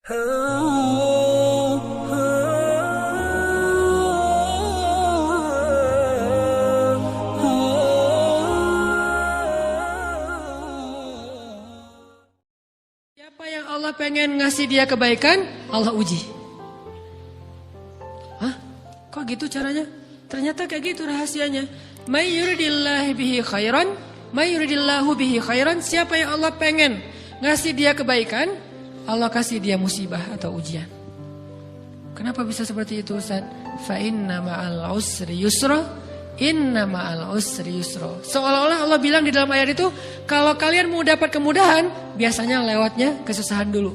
Siapa yang Allah pengen ngasih dia kebaikan, Allah uji. Hah? Kok gitu caranya? Ternyata kayak gitu rahasianya. May yuridillahu bihi khairan, may yuridillahu bihi khairan. Siapa yang Allah pengen ngasih dia kebaikan, Allah kasih dia musibah atau ujian. Kenapa bisa seperti itu, Ustaz? Fa inna ma'al usri yusra, inna ma'al usri yusra. Seolah-olah Allah bilang di dalam ayat itu, kalau kalian mau dapat kemudahan, biasanya lewatnya kesusahan dulu.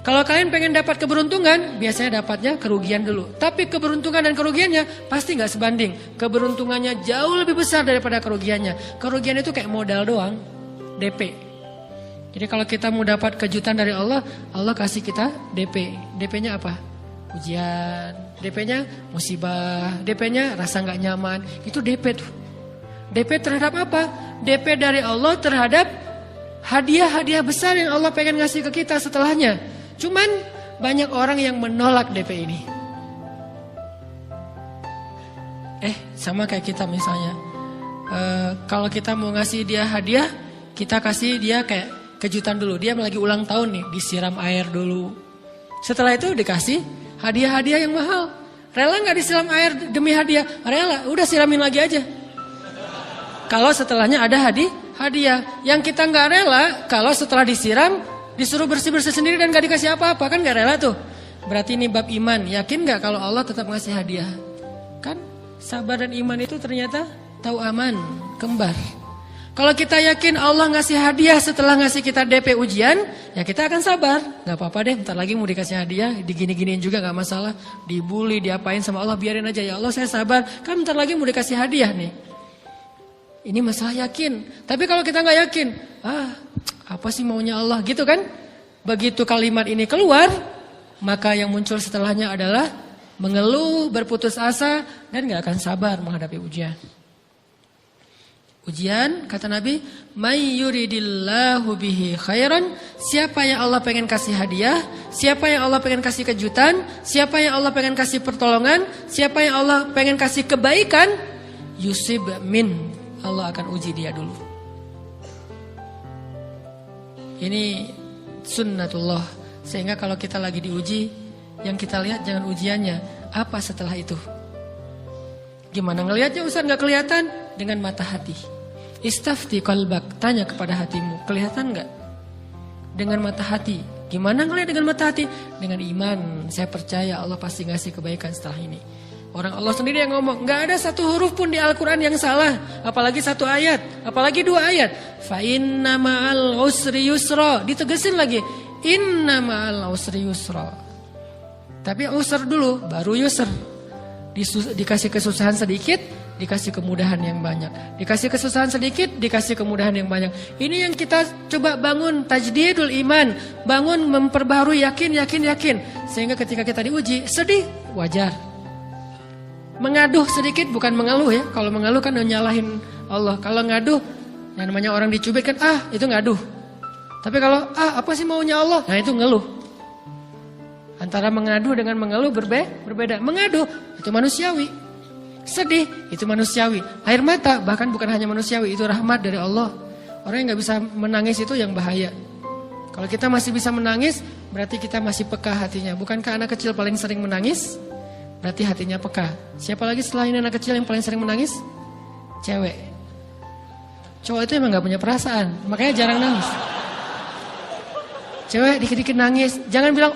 Kalau kalian pengen dapat keberuntungan, biasanya dapatnya kerugian dulu. Tapi keberuntungan dan kerugiannya pasti gak sebanding. Keberuntungannya jauh lebih besar daripada kerugiannya. Kerugian itu kayak modal doang, DP. Jadi kalau kita mau dapat kejutan dari Allah, Allah kasih kita DP. DP-nya apa? Ujian. DP-nya musibah. DP-nya rasa gak nyaman. Itu DP tuh. DP terhadap apa? DP dari Allah terhadap hadiah-hadiah besar yang Allah pengen ngasih ke kita setelahnya. Cuman banyak orang yang menolak DP ini. Sama kayak kita misalnya. Kalau kita mau ngasih dia hadiah, kita kasih dia kayak kejutan dulu. Dia lagi ulang tahun nih, disiram air dulu. Setelah itu dikasih hadiah-hadiah yang mahal. Rela gak disiram air demi hadiah? Rela, udah siramin lagi aja. Kalau setelahnya ada hadiah. Yang kita gak rela, kalau setelah disiram, disuruh bersih-bersih sendiri dan gak dikasih apa-apa. Kan gak rela tuh. Berarti ini bab iman. Yakin gak kalau Allah tetap ngasih hadiah? Kan sabar dan iman itu ternyata tahu aman, kembar. Kalau kita yakin Allah ngasih hadiah setelah ngasih kita DP ujian, ya kita akan sabar. Gak apa-apa deh, bentar lagi mau dikasih hadiah, digini-giniin juga gak masalah. Dibully, diapain sama Allah, biarin aja. Ya Allah saya sabar, kan bentar lagi mau dikasih hadiah nih. Ini masalah yakin. Tapi kalau kita gak yakin, apa sih maunya Allah gitu kan? Begitu kalimat ini keluar, maka yang muncul setelahnya adalah mengeluh, berputus asa, dan gak akan sabar menghadapi ujian. Ujian, kata Nabi, may yuridillahu bihi khairan. Siapa yang Allah pengen kasih hadiah, siapa yang Allah pengen kasih kejutan, siapa yang Allah pengen kasih pertolongan, siapa yang Allah pengen kasih kebaikan, yusib min, Allah akan uji dia dulu. Ini sunnatullah. Sehingga kalau kita lagi diuji, yang kita lihat jangan ujiannya, apa setelah itu. Gimana ngelihatnya Ustaz? Gak kelihatan. Dengan mata hati. Istafti qalbak, tanya kepada hatimu, kelihatan gak? Dengan mata hati. Gimana ngelihat dengan mata hati? Dengan iman, saya percaya Allah pasti ngasih kebaikan setelah ini. Orang Allah sendiri yang ngomong, gak ada satu huruf pun di Al-Quran yang salah. Apalagi satu ayat, apalagi dua ayat. Fa inna ma'al usri yusra. Ditegesin lagi, inna ma'al usri yusra. Tapi usr dulu, baru yusr. Dikasih kesusahan sedikit, dikasih kemudahan yang banyak. Dikasih kesusahan sedikit, dikasih kemudahan yang banyak. Ini yang kita coba bangun tajdidul iman. Bangun memperbaharui yakin. Sehingga ketika kita diuji, sedih, wajar. Mengaduh sedikit, bukan mengeluh ya. Kalau mengeluh kan nyalahin Allah. Kalau ngaduh, yang namanya orang dicubit kan, itu ngaduh. Tapi kalau, apa sih maunya Allah? Nah itu ngeluh. Antara mengadu dengan mengeluh berbeda. Mengadu itu manusiawi. Sedih itu manusiawi. Air mata bahkan bukan hanya manusiawi, itu rahmat dari Allah. Orang yang gak bisa menangis itu yang bahaya. Kalau kita masih bisa menangis, berarti kita masih peka hatinya. Bukankah anak kecil paling sering menangis? Berarti hatinya peka. Siapa lagi setelah ini anak kecil yang paling sering menangis? Cewek. Cowok itu emang gak punya perasaan, makanya jarang nangis. Cewek dikit-dikit nangis. Jangan bilang,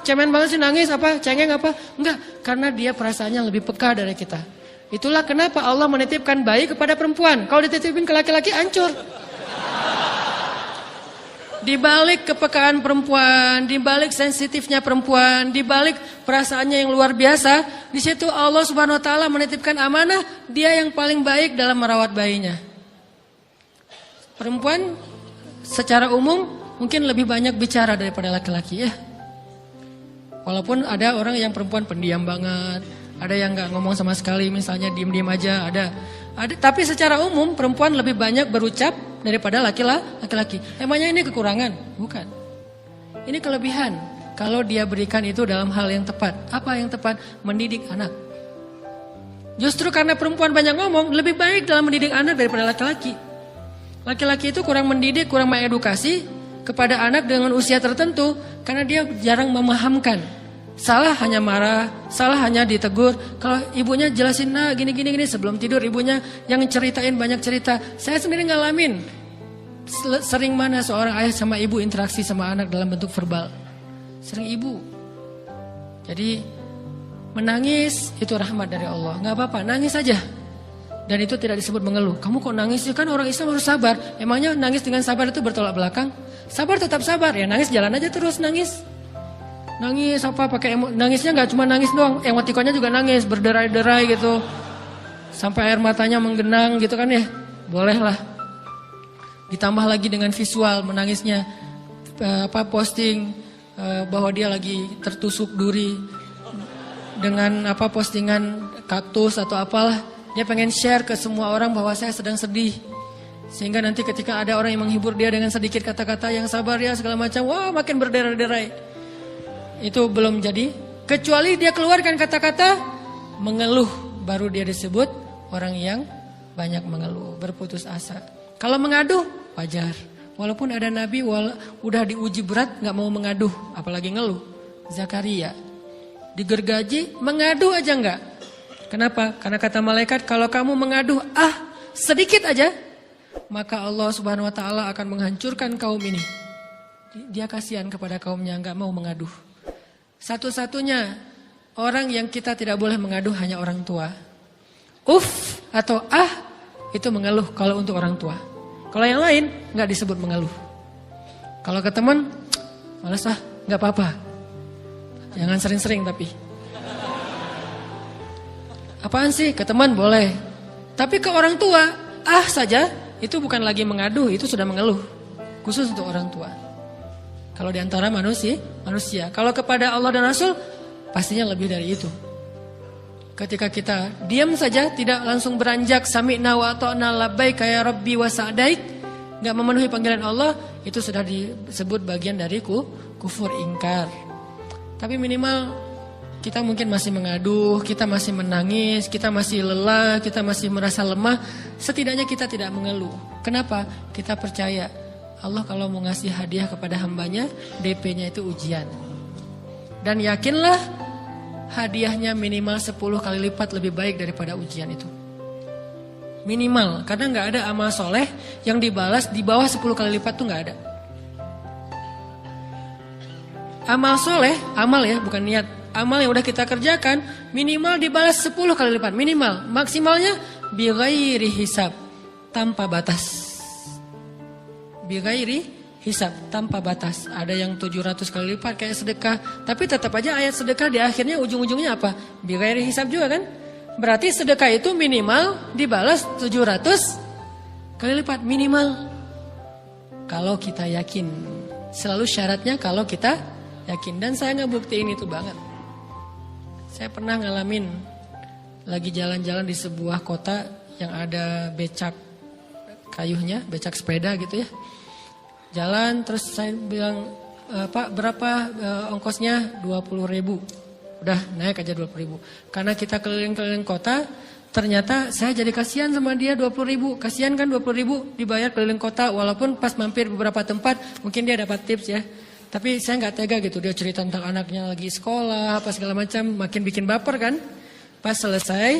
cemen banget sih nangis, cengeng apa. Enggak, karena dia perasaannya lebih peka dari kita. Itulah kenapa Allah menitipkan bayi kepada perempuan. Kalau dititipin ke laki-laki, hancur. Di balik kepekaan perempuan, di balik sensitifnya perempuan, di balik perasaannya yang luar biasa, di situ Allah Subhanahu wa taala menitipkan amanah, dia yang paling baik dalam merawat bayinya. Perempuan secara umum mungkin lebih banyak bicara daripada laki-laki ya. Walaupun ada orang yang perempuan pendiam banget, ada yang gak ngomong sama sekali, misalnya diem-diem aja, ada. Tapi secara umum perempuan lebih banyak berucap daripada laki-laki. Emangnya ini kekurangan? Bukan. Ini kelebihan. kalau dia berikan itu dalam hal yang tepat. Apa yang tepat? Mendidik anak. Justru karena perempuan banyak ngomong, lebih baik dalam mendidik anak daripada laki-laki. Laki-laki itu kurang mendidik, kurang mengedukasi kepada anak dengan usia tertentu karena dia jarang memahamkan. Salah hanya marah, salah hanya ditegur. Kalau ibunya jelasin, nah gini sebelum tidur ibunya yang ceritain banyak cerita. Saya sendiri ngalamin. Sering mana seorang ayah sama ibu interaksi sama anak dalam bentuk verbal. Sering ibu. Jadi menangis itu rahmat dari Allah. Gak apa-apa, nangis saja. Dan itu tidak disebut mengeluh. Kamu kok nangis? Kan orang Islam harus sabar. Emangnya nangis dengan sabar itu bertolak belakang? Sabar tetap sabar. Ya nangis jalan aja terus nangis. Nangis apa pakai nangisnya nggak cuma nangis doang, emotikonnya juga nangis, berderai-derai gitu. Sampai air matanya menggenang gitu kan ya. Boleh lah. Ditambah lagi dengan visual menangisnya, posting bahwa dia lagi tertusuk duri dengan postingan kaktus atau apalah. Dia pengen share ke semua orang bahwa saya sedang sedih. Sehingga nanti ketika ada orang yang menghibur dia dengan sedikit kata-kata yang sabar ya segala macam, wah makin berderai-derai. Itu belum jadi. Kecuali dia keluarkan kata-kata mengeluh, baru dia disebut orang yang banyak mengeluh, berputus asa. Kalau mengaduh wajar. Walaupun ada nabi udah diuji berat gak mau mengaduh, apalagi ngeluh. Zakaria digergaji mengadu aja enggak. Kenapa? Karena kata malaikat kalau kamu mengaduh sedikit aja, maka Allah Subhanahu wa taala akan menghancurkan kaum ini. Dia kasihan kepada kaumnya, enggak mau mengaduh. Satu-satunya orang yang kita tidak boleh mengaduh hanya orang tua. Atau itu mengeluh kalau untuk orang tua. Kalau yang lain enggak disebut mengeluh. Kalau ke teman, malas enggak apa-apa. Jangan sering-sering tapi. Apaan sih? Ke teman boleh. Tapi ke orang tua, saja itu bukan lagi mengadu, itu sudah mengeluh. Khusus untuk orang tua. Kalau di antara manusia. Kalau kepada Allah dan Rasul, pastinya lebih dari itu. Ketika kita diam saja, tidak langsung beranjak sami'na wa ata'na labbaik ya rabbi wa sa'daik, enggak memenuhi panggilan Allah, itu sudah disebut bagian dari kufur ingkar. Tapi minimal kita mungkin masih mengaduh, kita masih menangis, kita masih lelah, kita masih merasa lemah. Setidaknya kita tidak mengeluh. Kenapa? Kita percaya Allah kalau mau ngasih hadiah kepada hambanya, DP-nya itu ujian. Dan yakinlah hadiahnya minimal 10 kali lipat lebih baik daripada ujian itu. Minimal, karena gak ada amal soleh yang dibalas di bawah 10 kali lipat tuh gak ada. Amal soleh, amal ya bukan niat. Amal yang udah kita kerjakan minimal dibalas 10 kali lipat. Minimal, maksimalnya bighairi hisab, tanpa batas. Bighairi hisab, tanpa batas. Ada yang 700 kali lipat kayak sedekah. Tapi tetap aja ayat sedekah di akhirnya ujung-ujungnya apa? Bighairi hisab juga kan? Berarti sedekah itu minimal dibalas 700 kali lipat. Minimal. Kalau kita yakin. Selalu syaratnya kalau kita yakin. Dan saya ngebuktiin itu banget. Saya pernah ngalamin lagi jalan-jalan di sebuah kota yang ada becak kayuhnya, becak sepeda gitu ya. Jalan terus saya bilang, Pak berapa ongkosnya? 20.000. Udah naik aja 20.000. Karena kita keliling-keliling kota, ternyata saya jadi kasihan sama dia 20.000. Kasihan kan 20.000 dibayar keliling kota, walaupun pas mampir beberapa tempat mungkin dia dapat tips ya. Tapi saya nggak tega gitu, dia cerita tentang anaknya lagi sekolah, apa segala macam, makin bikin baper kan. Pas selesai,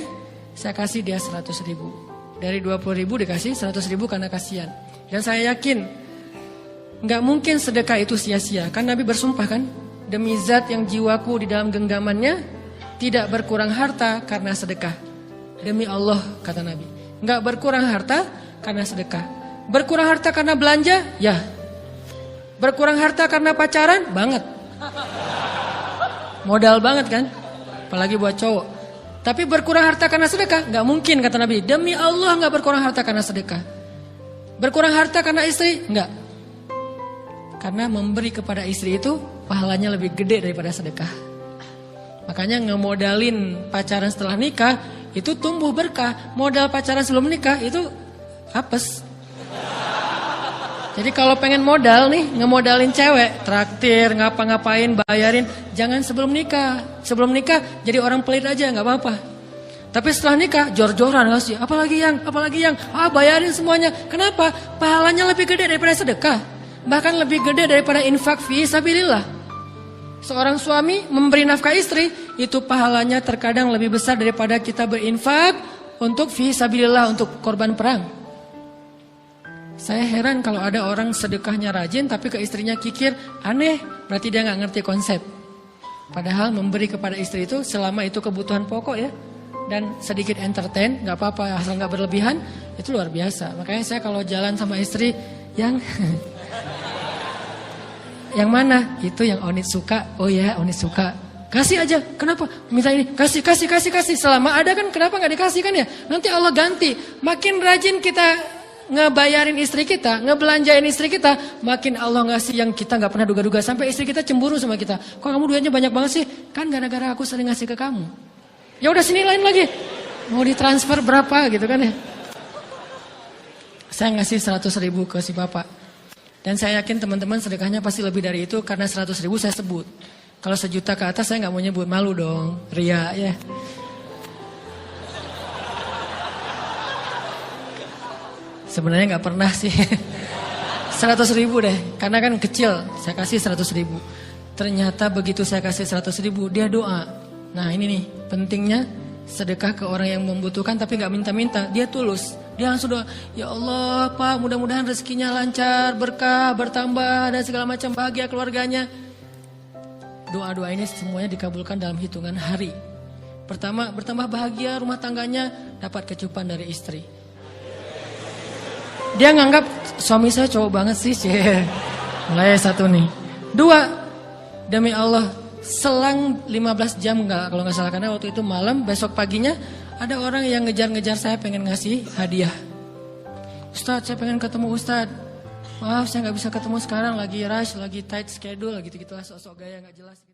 saya kasih dia 100.000. Dari 20.000 dikasih 100.000 karena kasihan. Dan saya yakin, nggak mungkin sedekah itu sia-sia. Kan Nabi bersumpah kan, demi zat yang jiwaku di dalam genggamannya, tidak berkurang harta karena sedekah. Demi Allah, kata Nabi. Nggak berkurang harta karena sedekah. Berkurang harta karena belanja? Ya. Berkurang harta karena pacaran? Banget. Modal banget kan? Apalagi buat cowok. Tapi berkurang harta karena sedekah? Gak mungkin kata Nabi. Demi Allah gak berkurang harta karena sedekah. Berkurang harta karena istri? Enggak. Karena memberi kepada istri itu pahalanya lebih gede daripada sedekah. Makanya ngemodalin pacaran setelah nikah itu tumbuh berkah. Modal pacaran sebelum nikah itu apes. Jadi kalau pengen modal nih, ngemodalin cewek, traktir, ngapa-ngapain, bayarin, jangan sebelum nikah. Sebelum nikah jadi orang pelit aja, nggak apa-apa. Tapi setelah nikah, jor-joran ngasih, apalagi yang, bayarin semuanya. Kenapa? Pahalanya lebih gede daripada sedekah. Bahkan lebih gede daripada infak fi sabilillah. Seorang suami memberi nafkah istri, itu pahalanya terkadang lebih besar daripada kita berinfak untuk fi sabilillah, untuk korban perang. Saya heran kalau ada orang sedekahnya rajin tapi ke istrinya kikir, aneh, berarti dia nggak ngerti konsep. Padahal memberi kepada istri itu selama itu kebutuhan pokok ya, dan sedikit entertain, nggak apa-apa asal nggak berlebihan, itu luar biasa. Makanya saya kalau jalan sama istri yang yang mana? Itu yang Onit suka. Oh ya, Onit suka. Kasih aja. Kenapa? Minta ini. Kasih. Selama ada kan kenapa nggak dikasih kan ya? Nanti Allah ganti. Makin rajin kita ngebayarin istri kita, ngebelanjain istri kita, makin Allah ngasih yang kita nggak pernah duga-duga. Sampai istri kita cemburu sama kita. Kok kamu duitnya banyak banget sih? Kan gara-gara aku sering ngasih ke kamu. Ya udah sini lain lagi. Mau ditransfer berapa gitu kan ya? Saya ngasih 100.000 ke si bapak. Dan saya yakin teman-teman sedekahnya pasti lebih dari itu karena 100.000 saya sebut. Kalau 1 juta ke atas saya nggak mau nyebut, malu dong, ria ya. Sebenarnya nggak pernah sih. 100.000 deh, karena kan kecil, saya kasih 100.000. Ternyata begitu saya kasih 100.000, dia doa. Nah ini nih, pentingnya sedekah ke orang yang membutuhkan tapi nggak minta-minta, dia tulus. Dia langsung doa, ya Allah Pak, mudah-mudahan rezekinya lancar, berkah, bertambah, dan segala macam, bahagia keluarganya. Doa-doa ini semuanya dikabulkan dalam hitungan hari. Pertama, bertambah bahagia rumah tangganya, dapat kecupan dari istri. Dia nganggap suami saya cowok banget sih. Mulai 1 nih. 2, demi Allah, selang 15 jam kalau nggak salah, karena waktu itu malam, besok paginya ada orang yang ngejar-ngejar saya pengen ngasih hadiah. Ustadz, saya pengen ketemu Ustadz. Maaf, saya nggak bisa ketemu sekarang, lagi rush, lagi tight schedule, gitu-gitulah, sok-sok gaya nggak jelas.